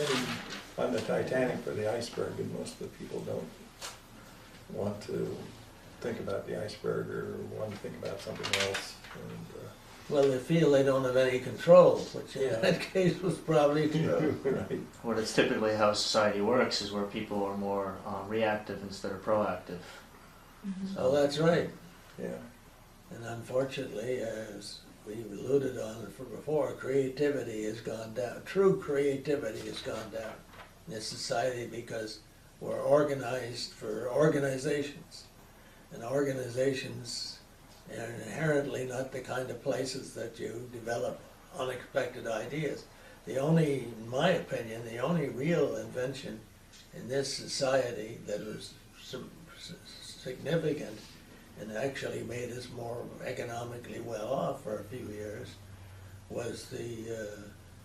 heading on the Titanic for the iceberg, and most of the people don't want to think about the iceberg or want to think about something else. And, Well, they feel they don't have any control, which in Yeah. that case was probably true. right. Well, that's typically how society works, is where people are more reactive instead of proactive. Oh, that's right. Yeah. And unfortunately, as we alluded on it before, creativity has gone down. True creativity has gone down in this society because we're organized for organizations. And organizations are inherently not the kind of places that you develop unexpected ideas. The only, in my opinion, the only real invention in this society that was significant and actually made us more economically well off for a few years was the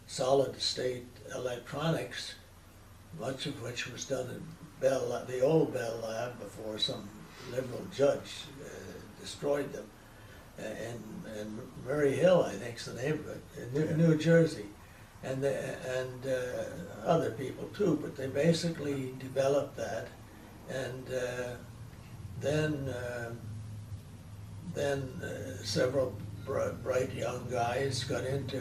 solid state electronics, much of which was done at Bell, the old Bell Lab, before some liberal judge destroyed them. And Murray Hill, I think is the name of it, in New Jersey. And other people too, but they basically developed that. And then several bright young guys got into,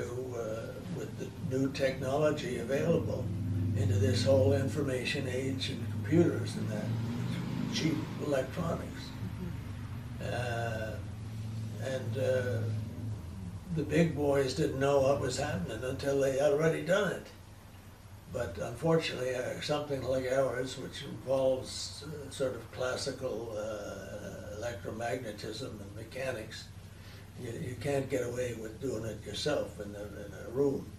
with the new technology available, into this whole information age and computers and that, cheap electronics. The big boys didn't know what was happening until they had already done it. But unfortunately, something like ours, which involves sort of classical electromagnetism and mechanics, you can't get away with doing it yourself in a room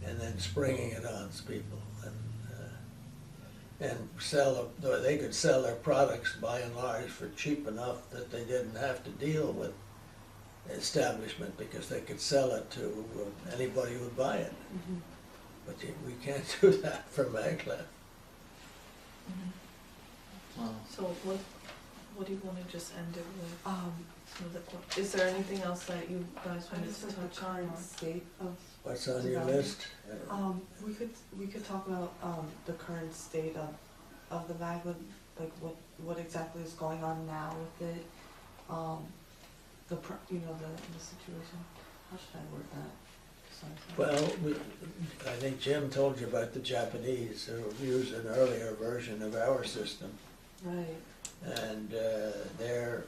and then springing it on people. And they could sell their products by and large for cheap enough that they didn't have to deal with establishment because they could sell it to anybody who would buy it. Mhm. But we can't do that for maglev. Well, So what do you want to just end it with? Some of the is there anything else that you guys I wanted just to like the touch on? current state of, What's on your Development. list? we could talk about, the current state of the maglev, like what exactly is going on now with it, the situation, how should I word that? Sorry. Well, I think Jim told you about the Japanese who used an earlier version of our system. Right, And they're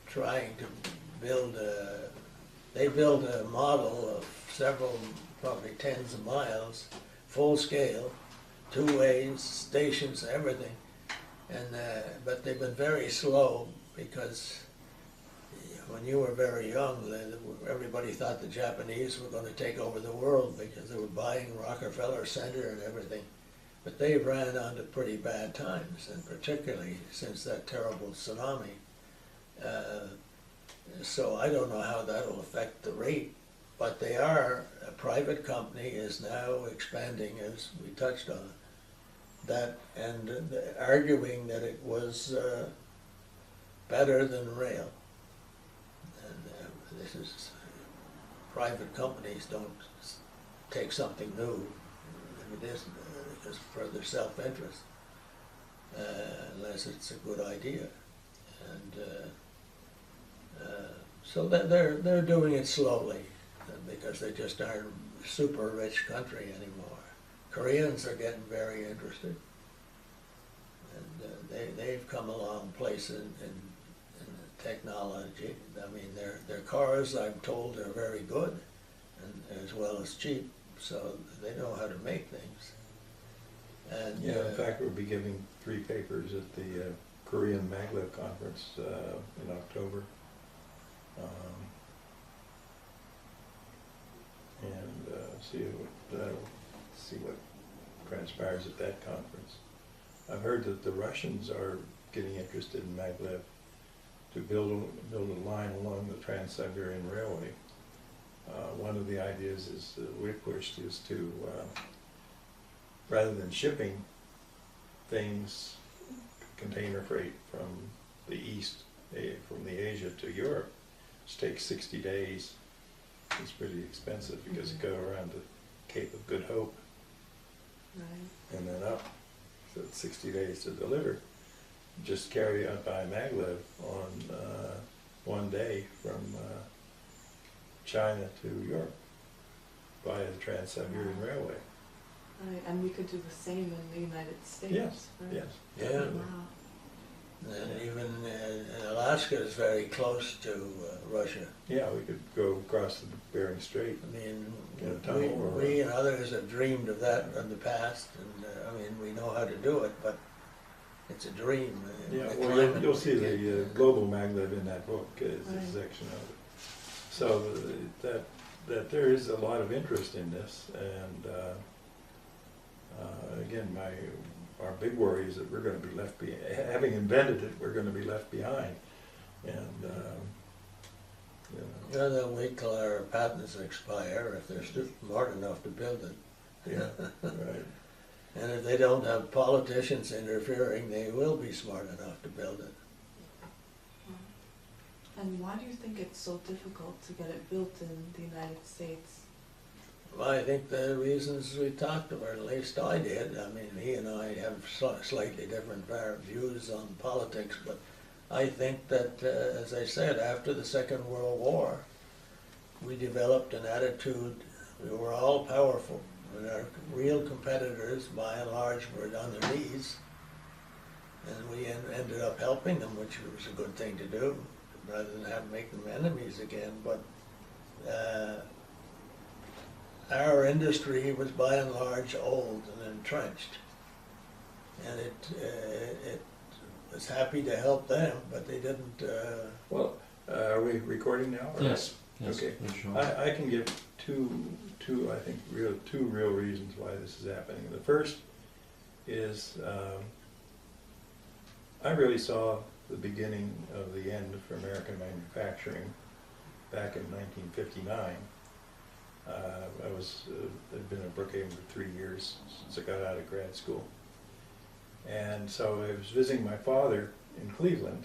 trying to build they built a model of several, probably tens of miles, full scale, two ways, stations, everything. And but they've been very slow because when you were very young, everybody thought the Japanese were going to take over the world because they were buying Rockefeller Center and everything. But they ran onto pretty bad times, and particularly since that terrible tsunami. So I don't know how that will affect the rate, but they are, a private company is now expanding, as we touched on, that, and arguing that it was better than rail. And this is, private companies don't take something new if it isn't, because for their self-interest, unless it's a good idea. And so they're doing it slowly because they just aren't a super rich country anymore. Koreans are getting very interested, and they've come a long place in technology. I mean, their cars, I'm told, are very good, and as well as cheap. So they know how to make things. And Yeah, in fact, we'll be giving 3 papers at the Korean Maglev Conference in October. And see what transpires at that conference. I've heard that the Russians are getting interested in maglev to build a line along the Trans-Siberian Railway. One of the ideas is that we pushed is to, rather than shipping things, container freight from the east, from the Asia to Europe, which takes 60 days. It's pretty expensive because it goes around the Cape of Good Hope. right. and then up, so it's 60 days to deliver. Just carried out by maglev on one day from China to Europe via the Trans-Siberian Railway. Right, and we could do the same in the United States, Yes, right? yes. Yeah. definitely. Wow. And even Alaska is very close to Russia. Yeah, we could go across the Bering Strait. I mean, Get a tunnel or- we and others have dreamed of that in the past, and I mean, we know how to do it, but it's a dream. Yeah, The well, climate you'll see we the get- global maglev in that book, is a Right. section of it. So that there is a lot of interest in this, and again, our big worry is that we're gonna be left having invented it, we're gonna be left behind. And, you know, Yeah, they'll wait till our patents expire if they're smart enough to build it. yeah, right. And if they don't have politicians interfering, they will be smart enough to build it. And why do you think it's so difficult to get it built in the United States? Well, I think the reasons we talked about, at least I did, I mean, he and I have slightly different views on politics, but I think that, as I said, after the Second World War, we developed an attitude, we were all powerful, and our real competitors, by and large, were on their knees, and we ended up helping them, which was a good thing to do, rather than make them enemies again, but our industry was by and large old and entrenched. And it was happy to help them, but they didn't, Well, are we recording now? or- Yes, yes, Okay. for sure. I can give two, I think, two real reasons why this is happening. The first is, I really saw the beginning of the end for American manufacturing back in 1959. I'd been in Brookhaven for 3 years since I got out of grad school. And so I was visiting my father in Cleveland.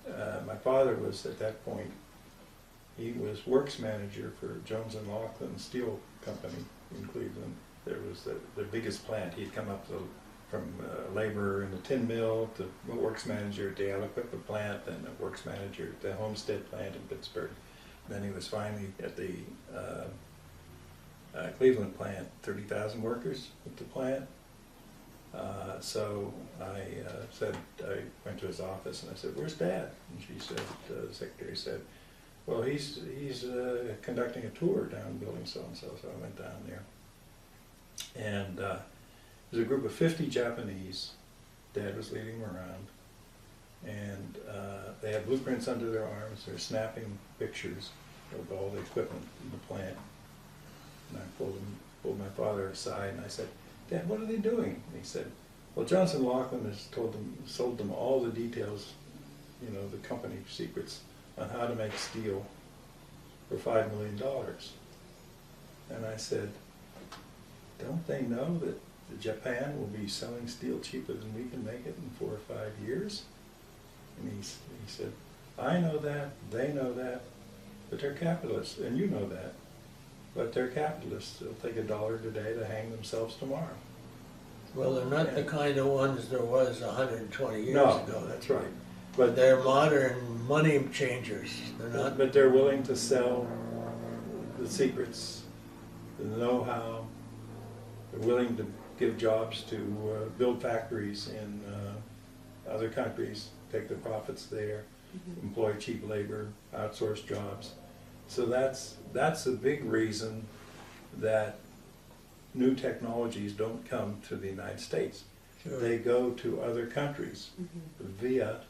My father was, at that point, he was works manager for Jones and Laughlin Steel Company in Cleveland. There was the biggest plant. He'd come up from laborer in the tin mill to works manager at the Aliquippa plant, then a works manager at the Homestead plant in Pittsburgh. Then he was finally at the Cleveland plant, 30,000 workers at the plant. So I went to his office and I said, "Where's Dad?" And she said, the secretary said, "Well, he's conducting a tour down building so-and-so." So I went down there. And there's a group of 50 Japanese. Dad was leading them around. And they had blueprints under their arms. They're snapping pictures of all the equipment in the plant. And I pulled my father aside and I said, "Dad, what are they doing?" And he said, "Well, Johnson Laughlin has sold them all the details, you know, the company secrets on how to make steel for $5 million. And I said, "Don't they know that Japan will be selling steel cheaper than we can make it in 4 or 5 years?" And he said, "I know that, they know that, but they're capitalists, and you know that. But they're capitalists. They'll take $1 today to hang themselves tomorrow." well, they're not the kind of ones there was 120 years No, ago. that's right. But they're modern money changers. They're not, But they're willing to sell the secrets, the know-how. They're willing to give jobs to build factories in other countries, take the profits there, employ cheap labor, outsource jobs. So that's a big reason that new technologies don't come to the United States. sure. They go to other countries via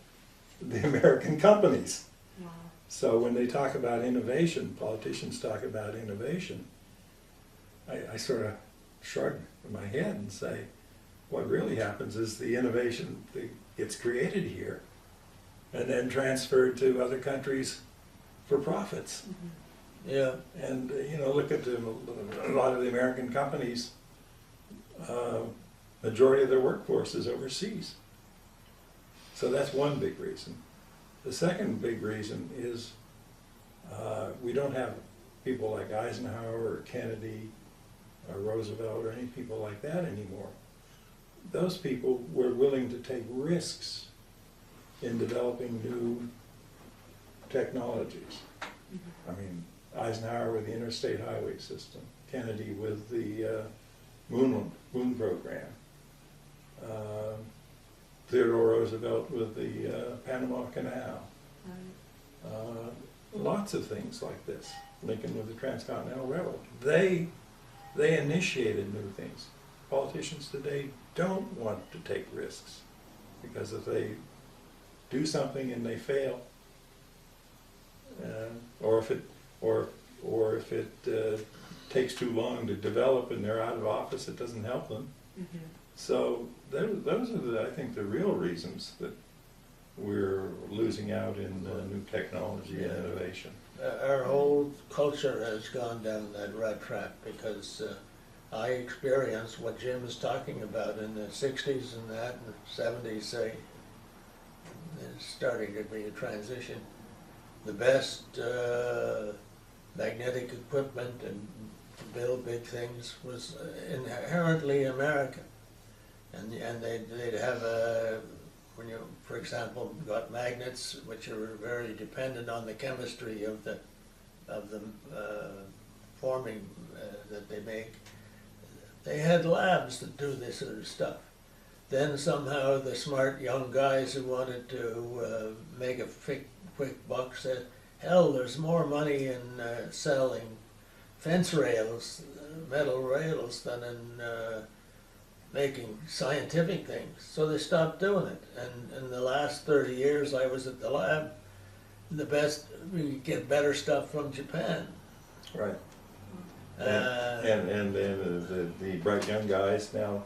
the American companies. Wow. So when they talk about innovation, politicians talk about innovation, I sort of shrug my head and say, what really happens is the innovation that gets created here and then transferred to other countries for profits. Yeah, And, you know, look at a lot of the American companies, majority of their workforce is overseas. So that's one big reason. The second big reason is we don't have people like Eisenhower or Kennedy or Roosevelt or any people like that anymore. Those people were willing to take risks in developing new technologies. I mean, Eisenhower with the interstate highway system, Kennedy with the moon program, Theodore Roosevelt with the Panama Canal. Lots of things like this. Lincoln with the Transcontinental Railroad. They initiated new things. Politicians today don't want to take risks, because if they do something and they fail, or if it takes too long to develop and they're out of office, it doesn't help them. So those are, I think, the real reasons that we're losing out in new technology and innovation. Our whole culture has gone down that rat trap, because I experienced what Jim is talking about in the 60s and that, and the 70s, say, there's starting to be a transition. The best magnetic equipment and to build big things was inherently American. And they'd have when you, for example, got magnets, which are very dependent on the chemistry of the forming that they make. They had labs that do this sort of stuff. Then somehow the smart young guys who wanted to make a quick buck said, hell, there's more money in selling fence rails, metal rails, than in making scientific things. So they stopped doing it. And in the last 30 years I was at the lab, we get better stuff from Japan. Right. And the bright young guys now,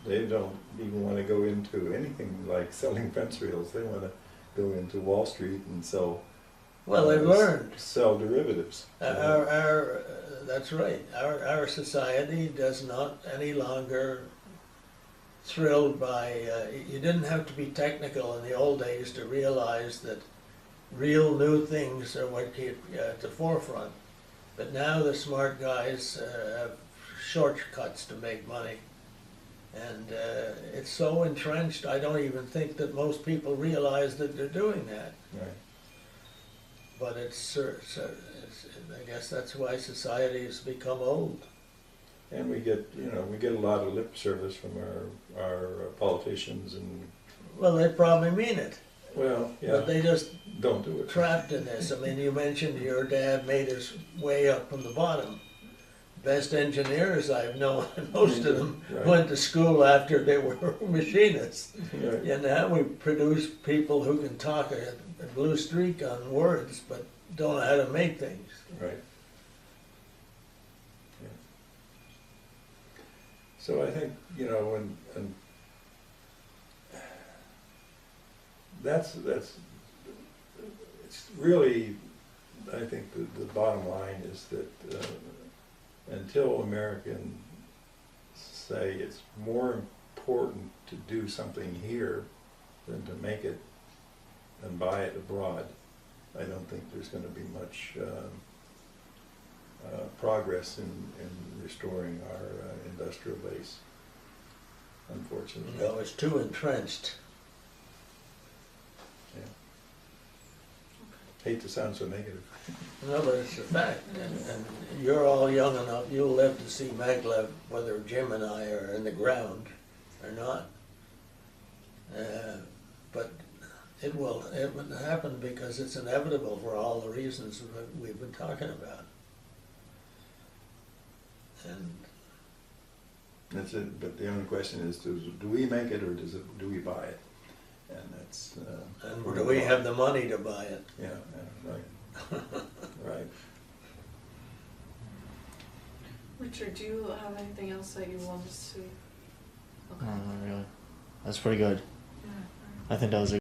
they don't even want to go into anything like selling fence reels. They want to go into Wall Street and sell. Well, they've learned. Sell derivatives. That's right. Our society does not any longer thrilled by. You didn't have to be technical in the old days to realize that real new things are what keep at the forefront. But now the smart guys have shortcuts to make money. And it's so entrenched, I don't even think that most people realize that they're doing that. Right. But I guess that's why society has become old. And we get a lot of lip service from our politicians, and Well, they probably mean it. well, yeah, But they just don't do it. trapped in this. I mean, you mentioned your dad made his way up from the bottom. Best engineers I've known, most of them Right. went to school after they were machinists. Right. And now we produce people who can talk a blue streak on words, but don't know how to make things. Right. Yeah. So I think, and that's it's really, I think the bottom line is that until Americans say it's more important to do something here than to make it and buy it abroad, I don't think there's going to be much progress in restoring our industrial base, unfortunately. You know, it's too entrenched. Yeah. Hate to sound so negative. No, but it's a fact. And you're all young enough, you'll live to see maglev, whether Jim and I are in the ground or not. But it will happen because it's inevitable for all the reasons that we've been talking about. And That's it. But the only question is, do we make it or do we buy it? And that's. and do we have the money to buy it? Yeah. Right. Right. Richard, do you have anything else that you want us to? No, not really. That's pretty good. Yeah. I think that was a